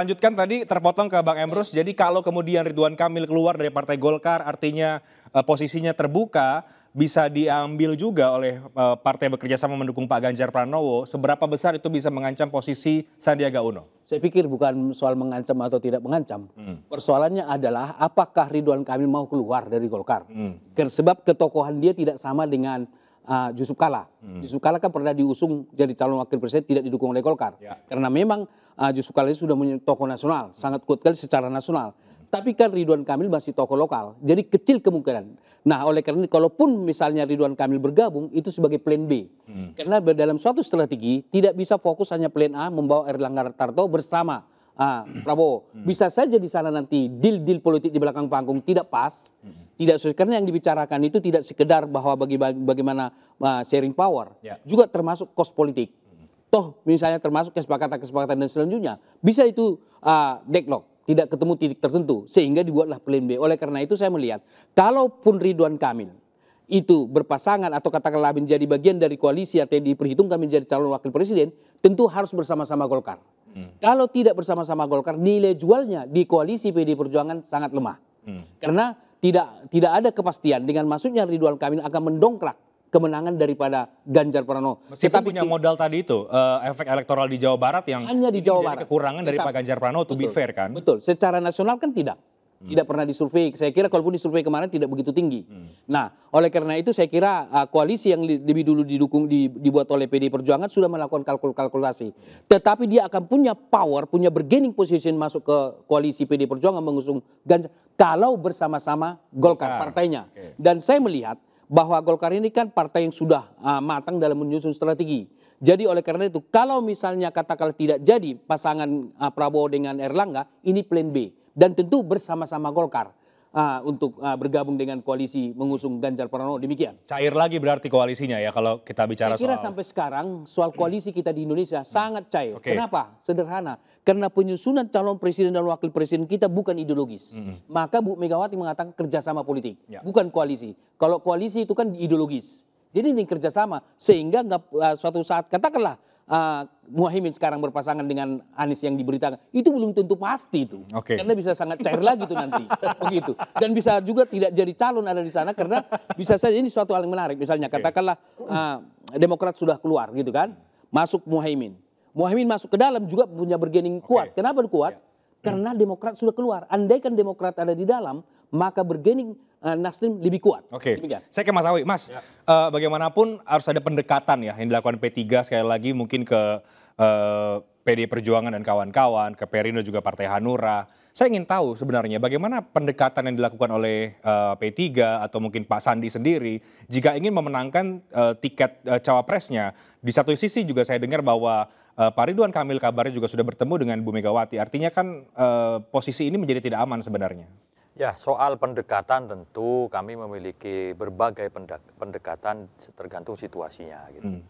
melanjutkan tadi terpotong ke Bang Emrus. Jadi kalau kemudian Ridwan Kamil keluar dari Partai Golkar, artinya posisinya terbuka, bisa diambil juga oleh partai bekerja sama mendukung Pak Ganjar Pranowo. Seberapa besar itu bisa mengancam posisi Sandiaga Uno? Saya pikir bukan soal mengancam atau tidak mengancam. Persoalannya adalah apakah Ridwan Kamil mau keluar dari Golkar. Sebab ketokohan dia tidak sama dengan Yusuf Kala. Yusuf Kala kan pernah diusung jadi calon wakil presiden, tidak didukung oleh Golkar. Karena memang Yusuf Kala ini sudah menjadi tokoh nasional, sangat kuat sekali secara nasional. Tapi kan Ridwan Kamil masih tokoh lokal, jadi kecil kemungkinan. Nah, oleh karena itu, kalaupun misalnya Ridwan Kamil bergabung, itu sebagai plan B. Karena dalam suatu strategi, tidak bisa fokus hanya plan A, membawa Erlangga Hartarto bersama Prabowo. Bisa saja di sana nanti deal-deal politik di belakang panggung tidak pas, tidak sesuai. Karena yang dibicarakan itu tidak sekedar bahwa bagaimana sharing power, juga termasuk cost politik. Toh misalnya termasuk kesepakatan-kesepakatan dan selanjutnya, bisa itu deadlock. Tidak ketemu titik tertentu, sehingga dibuatlah plan B. Oleh karena itu saya melihat, kalaupun Ridwan Kamil itu berpasangan atau katakanlah menjadi bagian dari koalisi atau diperhitungkan menjadi calon wakil presiden, tentu harus bersama-sama Golkar. Kalau tidak bersama-sama Golkar, nilai jualnya di koalisi PD Perjuangan sangat lemah. Karena tidak ada kepastian dengan masuknya Ridwan Kamil akan mendongkrak kemenangan daripada Ganjar Pranowo. Meskipun punya modal tadi itu, efek elektoral di Jawa Barat yang hanya di Jawa Barat. Kekurangan dari Pak Ganjar Pranowo, to be fair kan? Betul, secara nasional kan tidak. Tidak pernah disurvei, saya kira kalaupun disurvei kemarin tidak begitu tinggi. Nah, oleh karena itu saya kira koalisi yang lebih dulu dibuat oleh PD Perjuangan sudah melakukan kalkulasi. Tetapi dia akan punya power, punya bargaining position masuk ke koalisi PD Perjuangan mengusung Ganjar kalau bersama-sama Golkar partainya. Dan saya melihat bahwa Golkar ini kan partai yang sudah matang dalam menyusun strategi. Jadi oleh karena itu, kalau misalnya katakanlah tidak jadi pasangan Prabowo dengan Erlangga, ini plan B. Dan tentu bersama-sama Golkar untuk bergabung dengan koalisi mengusung Ganjar Pranowo, demikian. Cair lagi berarti koalisinya ya kalau kita bicara soal... Saya kira sampai sekarang soal koalisi kita di Indonesia sangat cair. Kenapa? Sederhana. Karena penyusunan calon presiden dan wakil presiden kita bukan ideologis. Maka Bu Megawati mengatakan kerjasama politik, bukan koalisi. Kalau koalisi itu kan ideologis. Jadi ini kerjasama. Sehingga suatu saat katakanlah Muhaimin sekarang berpasangan dengan Anies yang diberitakan, itu belum tentu pasti itu. Karena bisa sangat cair lagi itu nanti. Begitu. Dan bisa juga tidak jadi calon ada di sana karena bisa saja ini suatu hal yang menarik. Misalnya katakanlah Demokrat sudah keluar gitu kan, masuk Muhaimin. Muhaimin masuk ke dalam juga punya bargaining kuat. Kenapa kuat? Karena Demokrat sudah keluar. Andaikan Demokrat ada di dalam, maka bargaining Nasdem lebih kuat. Saya ke Mas Awi. Mas, bagaimanapun harus ada pendekatan ya yang dilakukan P3 sekali lagi mungkin ke PD Perjuangan dan kawan-kawan, ke Perindo juga Partai Hanura. Saya ingin tahu sebenarnya bagaimana pendekatan yang dilakukan oleh P3 atau mungkin Pak Sandi sendiri jika ingin memenangkan tiket cawapresnya. Di satu sisi juga saya dengar bahwa Pak Ridwan Kamil kabarnya juga sudah bertemu dengan Bu Megawati. Artinya kan posisi ini menjadi tidak aman sebenarnya. Ya, soal pendekatan tentu kami memiliki berbagai pendekatan tergantung situasinya. Gitu.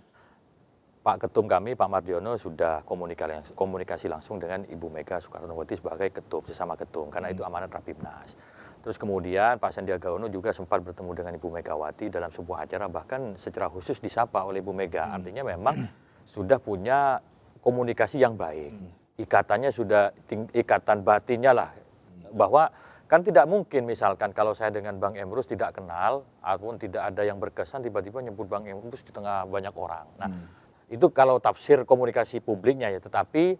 Pak Ketum kami, Pak Mardiono sudah komunikasi langsung dengan Ibu Mega Soekarnowati sebagai ketum, sesama ketum, karena itu amanat Rapimnas. Terus kemudian Pak Sandiaga Uno juga sempat bertemu dengan Ibu Megawati dalam sebuah acara, bahkan secara khusus disapa oleh Ibu Mega. Artinya memang sudah punya komunikasi yang baik. Ikatannya sudah, ikatan batinnya lah, bahwa kan tidak mungkin misalkan kalau saya dengan Bang Emrus tidak kenal, ataupun tidak ada yang berkesan, tiba-tiba nyebut Bang Emrus di tengah banyak orang. Nah, itu kalau tafsir komunikasi publiknya ya, tetapi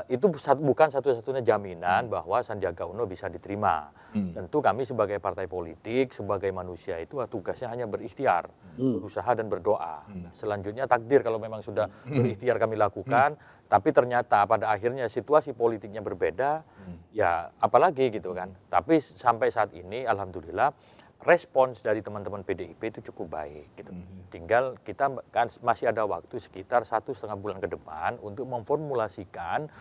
itu bukan satu-satunya jaminan bahwa Sandiaga Uno bisa diterima. Tentu kami sebagai partai politik, sebagai manusia itu tugasnya hanya berikhtiar, berusaha dan berdoa. Selanjutnya takdir kalau memang sudah berikhtiar kami lakukan, tapi ternyata pada akhirnya situasi politiknya berbeda, ya apalagi gitu kan. Tapi sampai saat ini alhamdulillah respons dari teman-teman PDIP itu cukup baik gitu. Tinggal kita kan masih ada waktu sekitar 1,5 bulan ke depan untuk memformulasikan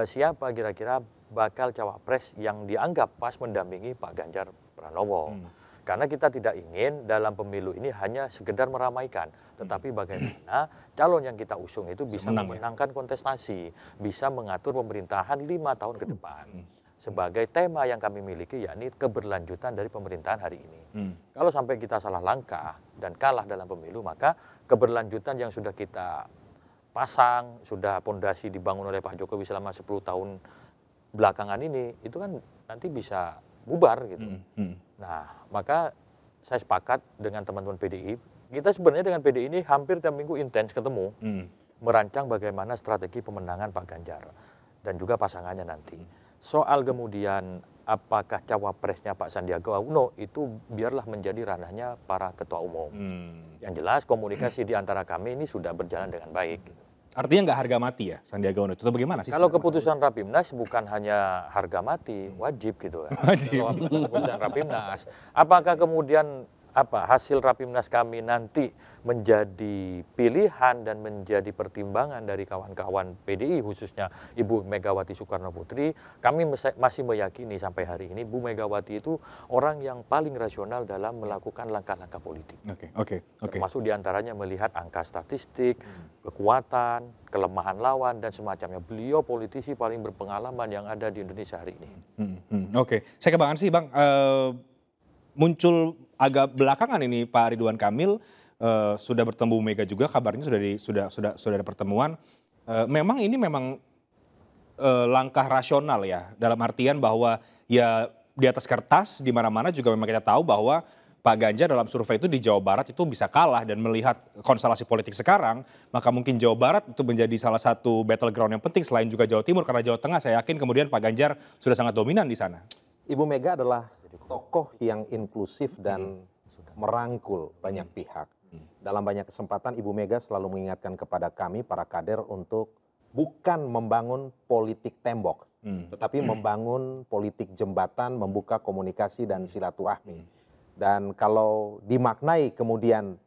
siapa kira-kira bakal cawapres yang dianggap pas mendampingi Pak Ganjar Pranowo. Karena kita tidak ingin dalam pemilu ini hanya sekedar meramaikan, tetapi bagaimana calon yang kita usung itu bisa memenangkan kontestasi, bisa mengatur pemerintahan 5 tahun ke depan. Sebagai tema yang kami miliki, yakni keberlanjutan dari pemerintahan hari ini. Kalau sampai kita salah langkah dan kalah dalam pemilu, maka keberlanjutan yang sudah kita pasang, sudah pondasi dibangun oleh Pak Jokowi selama 10 tahun belakangan ini itu kan nanti bisa bubar gitu. Nah, maka saya sepakat dengan teman-teman PDI. Kita sebenarnya dengan PDI ini hampir tiap minggu intens ketemu, merancang bagaimana strategi pemenangan Pak Ganjar dan juga pasangannya nanti. Soal kemudian apakah cawapresnya Pak Sandiaga Uno itu biarlah menjadi ranahnya para ketua umum. Yang jelas komunikasi di antara kami ini sudah berjalan dengan baik. Artinya nggak harga mati ya Sandiaga Uno itu bagaimana sih? Kalau keputusan Rapimnas bukan hanya harga mati, wajib gitu kan. Wajib. Keputusan Rapimnas. Apakah kemudian hasil Rapimnas kami nanti menjadi pilihan dan menjadi pertimbangan dari kawan-kawan PDI khususnya Ibu Megawati Soekarno Putri, kami masih meyakini sampai hari ini Bu Megawati itu orang yang paling rasional dalam melakukan langkah-langkah politik. Oke. Termasuk diantaranya melihat angka statistik, kekuatan, kelemahan lawan dan semacamnya. Beliau politisi paling berpengalaman yang ada di Indonesia hari ini. Oke, saya ke Bang Ansyi, Bang. Muncul agak belakangan ini Pak Ridwan Kamil sudah bertemu Mega juga, kabarnya sudah ada pertemuan. Memang ini langkah rasional ya, dalam artian bahwa ya di atas kertas di mana-mana juga memang kita tahu bahwa Pak Ganjar dalam survei itu di Jawa Barat itu bisa kalah, dan melihat konstelasi politik sekarang, maka mungkin Jawa Barat itu menjadi salah satu battleground yang penting selain juga Jawa Timur, karena Jawa Tengah saya yakin kemudian Pak Ganjar sudah sangat dominan di sana. Ibu Mega adalah tokoh yang inklusif dan merangkul banyak pihak. Dalam banyak kesempatan Ibu Mega selalu mengingatkan kepada kami para kader untuk bukan membangun politik tembok, tetapi membangun politik jembatan, membuka komunikasi dan silaturahmi. Dan kalau dimaknai kemudian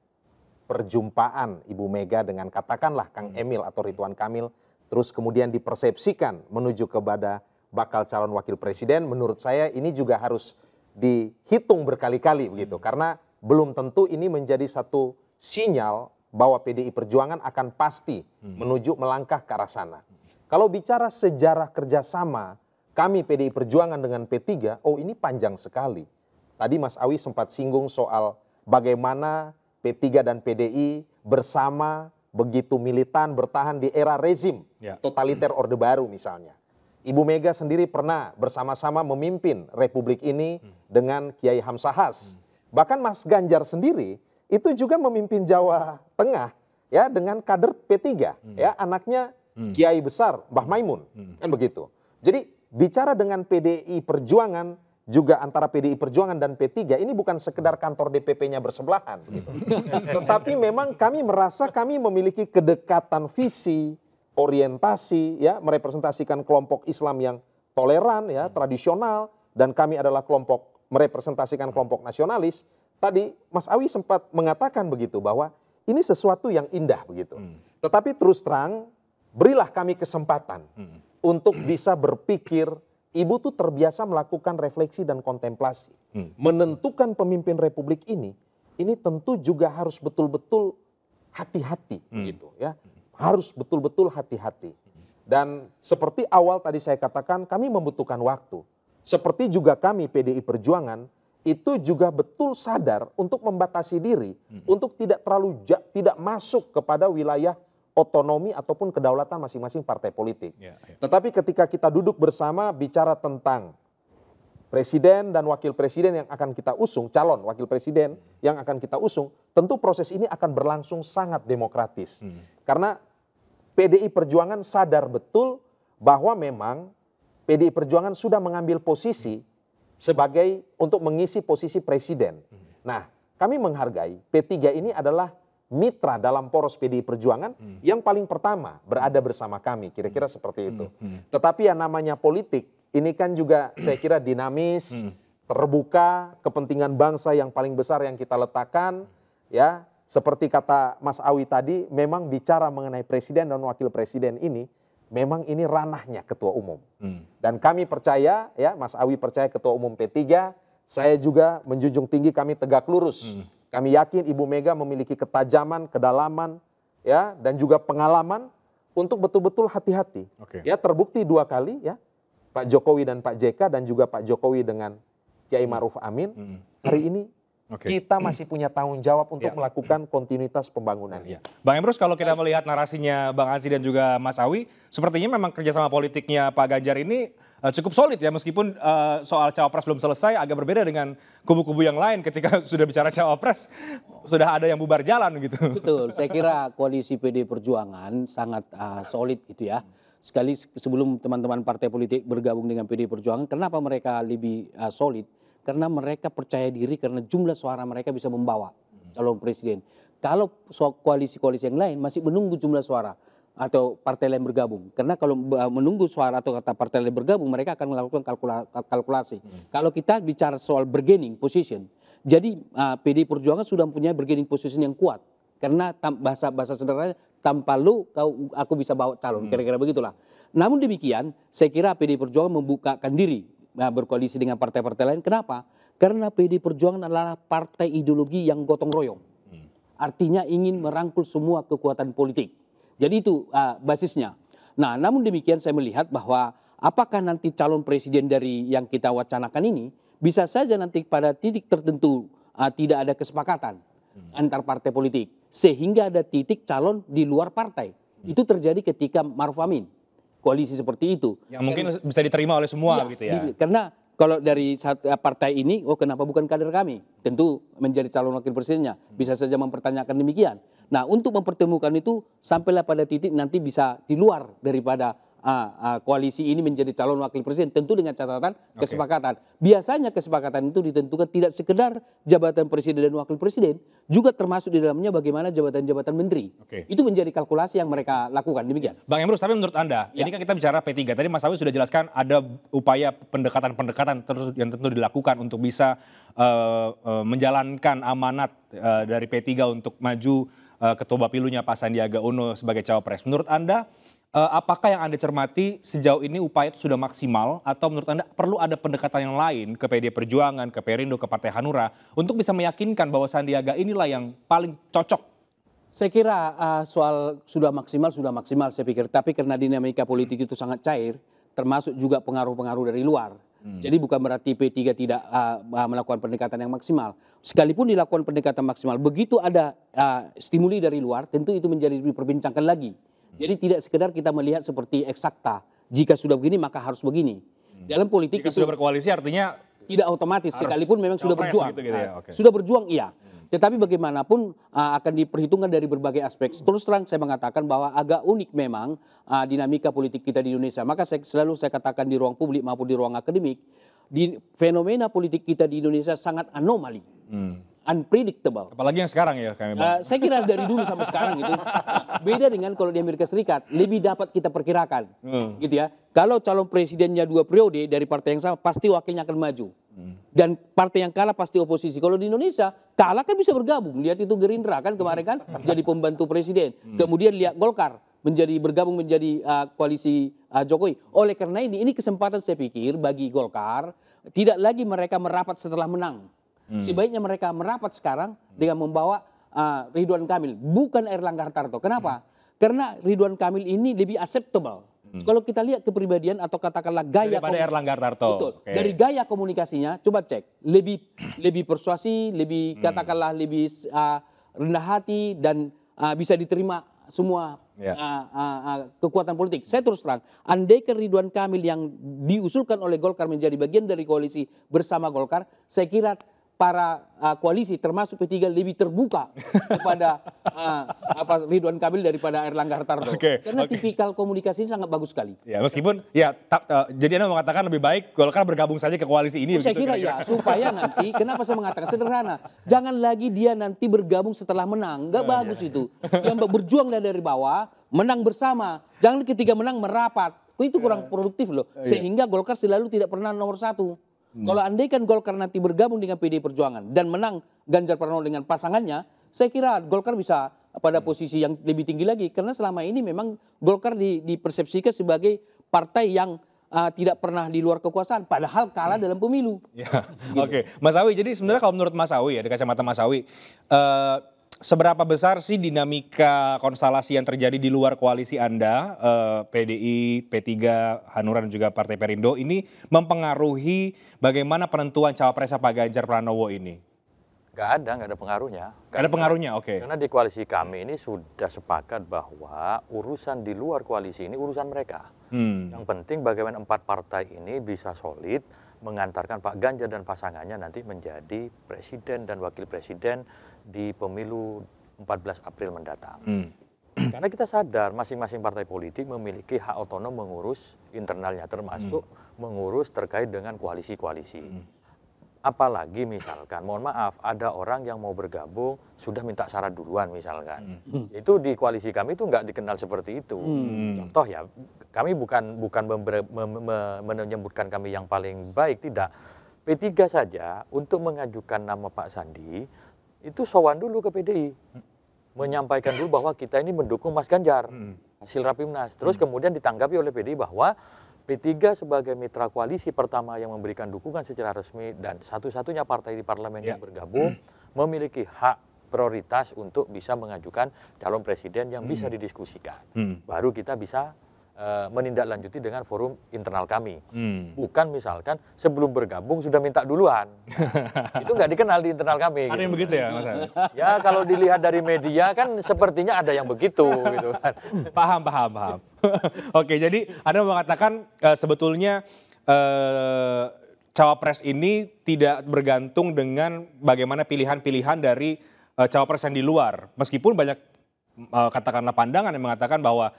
perjumpaan Ibu Mega dengan katakanlah Kang Emil atau Ridwan Kamil, terus kemudian dipersepsikan menuju kepada bakal calon wakil presiden, menurut saya ini juga harus dihitung berkali-kali begitu, karena belum tentu ini menjadi satu sinyal bahwa PDI Perjuangan akan pasti menuju melangkah ke arah sana. Kalau bicara sejarah kerjasama kami PDI Perjuangan dengan P3, ini panjang sekali. Tadi Mas Awi sempat singgung soal bagaimana P3 dan PDI bersama begitu militan bertahan di era rezim totaliter Orde Baru misalnya. Ibu Mega sendiri pernah bersama-sama memimpin Republik ini dengan Kiai Hamsahas. Bahkan Mas Ganjar sendiri itu juga memimpin Jawa Tengah ya dengan kader P3 ya, anaknya Kiai besar Mbah Maimun kan begitu. Jadi bicara dengan PDI Perjuangan juga antara PDI Perjuangan dan P3 ini bukan sekedar kantor DPP-nya bersebelahan gitu. Tetapi memang kami merasa kami memiliki kedekatan visi, orientasi ya, merepresentasikan kelompok Islam yang toleran ya, tradisional, dan kami adalah kelompok merepresentasikan kelompok nasionalis. Tadi Mas Awi sempat mengatakan begitu bahwa ini sesuatu yang indah begitu. Tetapi terus terang berilah kami kesempatan untuk bisa berpikir. Ibu tuh terbiasa melakukan refleksi dan kontemplasi. Menentukan pemimpin Republik ini tentu juga harus betul-betul hati-hati gitu ya. Harus betul-betul hati-hati. Dan seperti awal tadi saya katakan, kami membutuhkan waktu. Seperti juga kami PDI Perjuangan itu juga betul sadar untuk membatasi diri, untuk tidak terlalu tidak masuk kepada wilayah otonomi ataupun kedaulatan masing-masing partai politik. Tetapi ketika kita duduk bersama bicara tentang presiden dan wakil presiden yang akan kita usung, calon wakil presiden yang akan kita usung, tentu proses ini akan berlangsung sangat demokratis. Karena PDI Perjuangan sadar betul bahwa memang PDI Perjuangan sudah mengambil posisi sebagai untuk mengisi posisi presiden. Nah, kami menghargai P3 ini adalah mitra dalam poros PDI Perjuangan yang paling pertama berada bersama kami, kira-kira seperti itu. Tetapi yang namanya politik, ini kan juga saya kira dinamis, terbuka, kepentingan bangsa yang paling besar yang kita letakkan, ya, seperti kata Mas Awi tadi, memang bicara mengenai presiden dan wakil presiden ini, memang ini ranahnya ketua umum. Dan kami percaya, ya, Mas Awi percaya ketua umum P3, saya juga menjunjung tinggi, kami tegak lurus. Kami yakin Ibu Mega memiliki ketajaman, kedalaman, ya, dan juga pengalaman untuk betul-betul hati-hati. Ya, terbukti 2 kali, ya, Pak Jokowi dan Pak JK dan juga Pak Jokowi dengan Kiai Ma'ruf Amin. Hari ini Kita masih punya tanggung jawab untuk Ya. melakukan kontinuitas pembangunan. Ya. Bang Emrus, kalau kita melihat narasinya Bang Ansy dan juga Mas Awi, sepertinya memang kerjasama politiknya Pak Ganjar ini cukup solid ya, meskipun soal cawapres belum selesai, agak berbeda dengan kubu-kubu yang lain ketika sudah bicara cawapres, sudah ada yang bubar jalan gitu. Betul, saya kira koalisi PD Perjuangan sangat solid gitu ya. Sekali sebelum teman-teman partai politik bergabung dengan PD Perjuangan, kenapa mereka lebih solid? Karena mereka percaya diri karena jumlah suara mereka bisa membawa calon presiden. Kalau koalisi-koalisi yang lain masih menunggu jumlah suara atau partai lain bergabung. Karena kalau menunggu suara atau kata partai lain bergabung, mereka akan melakukan kalkulasi. Kalau kita bicara soal bargaining position, jadi PD Perjuangan sudah mempunyai bargaining position yang kuat. Karena bahasa sederhananya, tanpa lu aku bisa bawa calon, kira-kira begitulah. Namun demikian, saya kira PD Perjuangan membukakan diri berkoalisi dengan partai-partai lain. Kenapa? Karena PD Perjuangan adalah partai ideologi yang gotong royong. Artinya ingin merangkul semua kekuatan politik. Jadi itu basisnya. Nah, namun demikian saya melihat bahwa apakah nanti calon presiden dari yang kita wacanakan ini bisa saja nanti pada titik tertentu tidak ada kesepakatan antar partai politik. Sehingga ada titik calon di luar partai. Itu terjadi ketika Maruf Amin. Koalisi seperti itu. Yang mungkin bisa diterima oleh semua gitu ya. Karena kalau dari partai ini, kenapa bukan kader kami? Tentu menjadi calon wakil presidennya. Bisa saja mempertanyakan demikian. Nah, untuk mempertemukan itu sampailah pada titik nanti bisa di luar daripada koalisi ini menjadi calon wakil presiden. Tentu dengan catatan kesepakatan. Biasanya kesepakatan itu ditentukan tidak sekedar jabatan presiden dan wakil presiden, juga termasuk di dalamnya bagaimana jabatan-jabatan menteri. Itu menjadi kalkulasi yang mereka lakukan. Demikian. Bang Emrus, tapi menurut Anda, ini kan kita bicara P3. Tadi Mas Awi sudah jelaskan ada upaya pendekatan-pendekatan terus yang tentu dilakukan untuk bisa menjalankan amanat dari P3 untuk maju Ketua Bapilunya Pak Sandiaga Uno sebagai cawapres. Menurut Anda, apakah yang Anda cermati sejauh ini upaya itu sudah maksimal atau menurut Anda perlu ada pendekatan yang lain ke PD Perjuangan, ke Perindo, ke Partai Hanura untuk bisa meyakinkan bahwa Sandiaga inilah yang paling cocok? Saya kira soal sudah maksimal saya pikir. Tapi karena dinamika politik itu sangat cair, termasuk juga pengaruh-pengaruh dari luar. Jadi bukan berarti P3 tidak melakukan pendekatan yang maksimal. Sekalipun dilakukan pendekatan maksimal, begitu ada stimuli dari luar, tentu itu menjadi diperbincangkan lagi. Jadi tidak sekedar kita melihat seperti eksakta. Jika sudah begini maka harus begini. Dalam politik Jika itu sudah berkoalisi artinya tidak otomatis sekalipun memang sudah berjuang. gitu ya? Sudah berjuang iya. Tetapi bagaimanapun akan diperhitungkan dari berbagai aspek. Terus terang saya mengatakan bahwa agak unik memang dinamika politik kita di Indonesia. Maka selalu saya katakan di ruang publik maupun di ruang akademik, di fenomena politik kita di Indonesia sangat anomali. Unpredictable. Apalagi yang sekarang ya kami. Saya kira dari dulu sampai sekarang itu beda dengan kalau di Amerika Serikat, lebih dapat kita perkirakan, gitu ya. Kalau calon presidennya 2 periode dari partai yang sama, pasti wakilnya akan maju. Dan partai yang kalah pasti oposisi. Kalau di Indonesia kalah kan bisa bergabung. Lihat itu Gerindra kan kemarin kan jadi pembantu presiden. Kemudian lihat Golkar bergabung menjadi koalisi Jokowi. Oleh karena ini kesempatan saya pikir bagi Golkar, tidak lagi mereka merapat setelah menang. Sebaiknya mereka merapat sekarang dengan membawa Ridwan Kamil, bukan Erlangga Hartarto. Kenapa? Karena Ridwan Kamil ini lebih acceptable. Kalau kita lihat kepribadian atau katakanlah gaya daripada Erlangga Hartarto. Betul. Dari gaya komunikasinya, coba cek. Lebih persuasi, lebih katakanlah lebih rendah hati dan bisa diterima semua kekuatan politik. Saya terus terang, andaikan Ridwan Kamil yang diusulkan oleh Golkar menjadi bagian dari koalisi bersama Golkar, saya kira para koalisi termasuk P3 lebih terbuka kepada Ridwan Kamil daripada Erlangga Hartarto. Karena tipikal komunikasi sangat bagus sekali. Ya, meskipun jadi Anda mengatakan lebih baik Golkar bergabung saja ke koalisi ini. Saya kira ya, supaya nanti, kenapa saya mengatakan sederhana, jangan lagi dia nanti bergabung setelah menang, nggak bagus itu. Yang berjuang dari bawah, menang bersama, jangan ketika menang merapat, itu kurang produktif loh. Sehingga Golkar selalu tidak pernah nomor 1. Kalau andaikan Golkar nanti bergabung dengan PD Perjuangan dan menang Ganjar Pranowo dengan pasangannya, saya kira Golkar bisa pada posisi yang lebih tinggi lagi. Karena selama ini memang Golkar dipersepsikan sebagai partai yang tidak pernah di luar kekuasaan, padahal kalah dalam pemilu. Ya, Oke, Mas Awi, jadi sebenarnya kalau menurut Mas Awi ya, di kacamata Mas Awi, seberapa besar sih dinamika konstelasi yang terjadi di luar koalisi Anda, PDI, P3, Hanura dan juga Partai Perindo ini mempengaruhi bagaimana penentuan cawapresnya Pak Ganjar Pranowo ini? Nggak ada pengaruhnya. Ada pengaruhnya, oke. Karena di koalisi kami ini sudah sepakat bahwa urusan di luar koalisi ini urusan mereka. Yang penting bagaimana 4 partai ini bisa solid mengantarkan Pak Ganjar dan pasangannya nanti menjadi presiden dan wakil presiden di pemilu 14 April mendatang. Karena kita sadar masing-masing partai politik memiliki hak otonom mengurus internalnya, termasuk mengurus terkait dengan koalisi-koalisi. Apalagi misalkan, mohon maaf, ada orang yang mau bergabung sudah minta syarat duluan misalkan. Itu di koalisi kami itu nggak dikenal seperti itu. Contoh ya, kami bukan menyebutkan kami yang paling baik, tidak. P3 saja untuk mengajukan nama Pak Sandi, itu sowan dulu ke PDI. Menyampaikan dulu bahwa kita ini mendukung Mas Ganjar, hasil Rapimnas. Terus kemudian ditanggapi oleh PDI bahwa P3 sebagai mitra koalisi pertama yang memberikan dukungan secara resmi dan satu-satunya partai di parlemen yang bergabung memiliki hak prioritas untuk bisa mengajukan calon presiden yang bisa didiskusikan. Baru kita bisa menindaklanjuti dengan forum internal kami. Bukan misalkan sebelum bergabung sudah minta duluan. Itu nggak dikenal di internal kami. Ada gitu. yang begitu ya Mas Ali? Ya kalau dilihat dari media kan sepertinya ada yang begitu. Gitu kan. Paham. Oke, jadi Anda mengatakan sebetulnya cawapres ini tidak bergantung dengan bagaimana pilihan-pilihan dari cawapres yang di luar. Meskipun banyak katakanlah pandangan yang mengatakan bahwa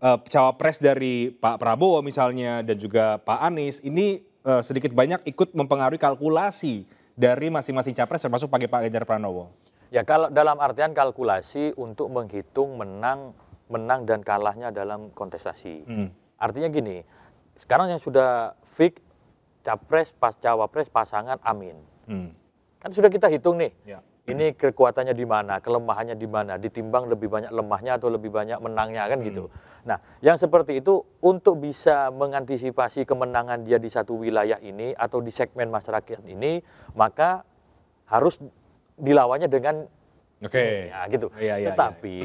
cawapres dari Pak Prabowo misalnya dan juga Pak Anies ini sedikit banyak ikut mempengaruhi kalkulasi dari masing-masing capres termasuk Pak Ganjar Pranowo. Ya kalau dalam artian kalkulasi untuk menghitung menang dan kalahnya dalam kontestasi. Artinya gini, sekarang yang sudah fix capres pas cawapres pasangan Amin. Kan sudah kita hitung nih. Ya. Ini kekuatannya di mana, kelemahannya di mana, ditimbang lebih banyak lemahnya atau lebih banyak menangnya kan gitu. Nah, yang seperti itu untuk bisa mengantisipasi kemenangan dia di satu wilayah ini atau di segmen masyarakat ini, maka harus dilawannya dengan ya gitu. Tetapi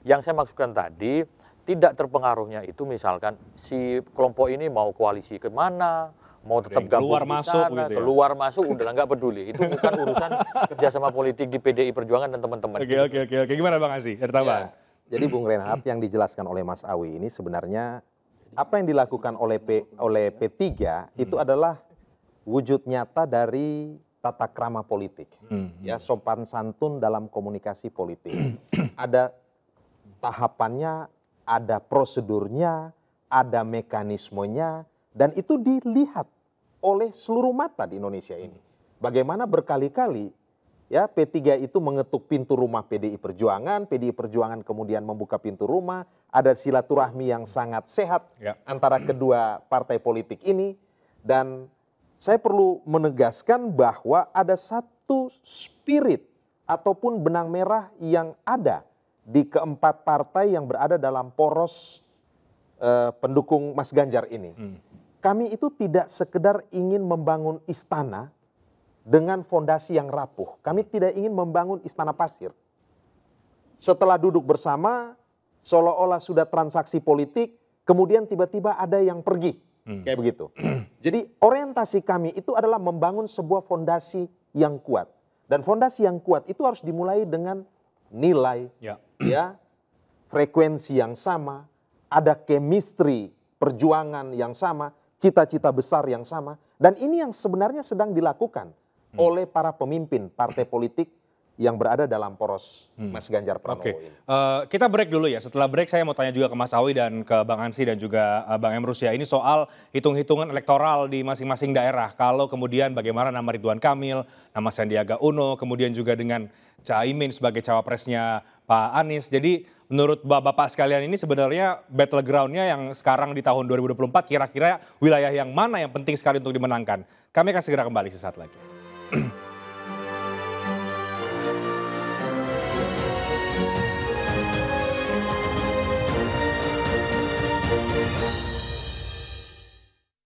yang saya maksudkan tadi tidak terpengaruhnya itu misalkan si kelompok ini mau koalisi kemana, mau tetap gabung keluar di masuk sana, gitu ya? keluar masuk udah nggak peduli. Itu bukan urusan kerjasama politik di PDI Perjuangan dan teman-teman. Oke. Gimana Bang Ansy? Ada tambahan? Ya, jadi Bung Reinhardt yang dijelaskan oleh Mas Awi ini sebenarnya apa yang dilakukan oleh P3 itu adalah wujud nyata dari tata krama politik. Ya, sopan santun dalam komunikasi politik. Ada tahapannya, ada prosedurnya, ada mekanismenya, dan itu dilihat oleh seluruh mata di Indonesia ini. Bagaimana berkali-kali ya P3 itu mengetuk pintu rumah PDI Perjuangan kemudian membuka pintu rumah, ada silaturahmi yang sangat sehat antara kedua partai politik ini, dan saya perlu menegaskan bahwa ada satu spirit ataupun benang merah yang ada di keempat partai yang berada dalam poros pendukung Mas Ganjar ini. Kami itu tidak sekedar ingin membangun istana dengan fondasi yang rapuh. Kami tidak ingin membangun istana pasir. Setelah duduk bersama, seolah-olah sudah transaksi politik, kemudian tiba-tiba ada yang pergi. Kayak begitu. Jadi orientasi kami itu adalah membangun sebuah fondasi yang kuat. Dan fondasi yang kuat itu harus dimulai dengan nilai, frekuensi yang sama, ada chemistry perjuangan yang sama, cita-cita besar yang sama, dan ini yang sebenarnya sedang dilakukan oleh para pemimpin partai politik yang berada dalam poros Mas Ganjar Pranowo ini. Kita break dulu ya. Setelah break saya mau tanya juga ke Mas Awi dan ke Bang Ansy dan juga Bang Emrus ya. Ini soal hitung-hitungan elektoral di masing-masing daerah. Kalau kemudian bagaimana nama Ridwan Kamil, nama Sandiaga Uno, kemudian juga dengan Caimin sebagai cawapresnya Pak Anies. Jadi menurut Bapak sekalian ini sebenarnya battleground-nya yang sekarang di tahun 2024 kira-kira wilayah yang mana yang penting sekali untuk dimenangkan? Kami akan segera kembali sesaat lagi.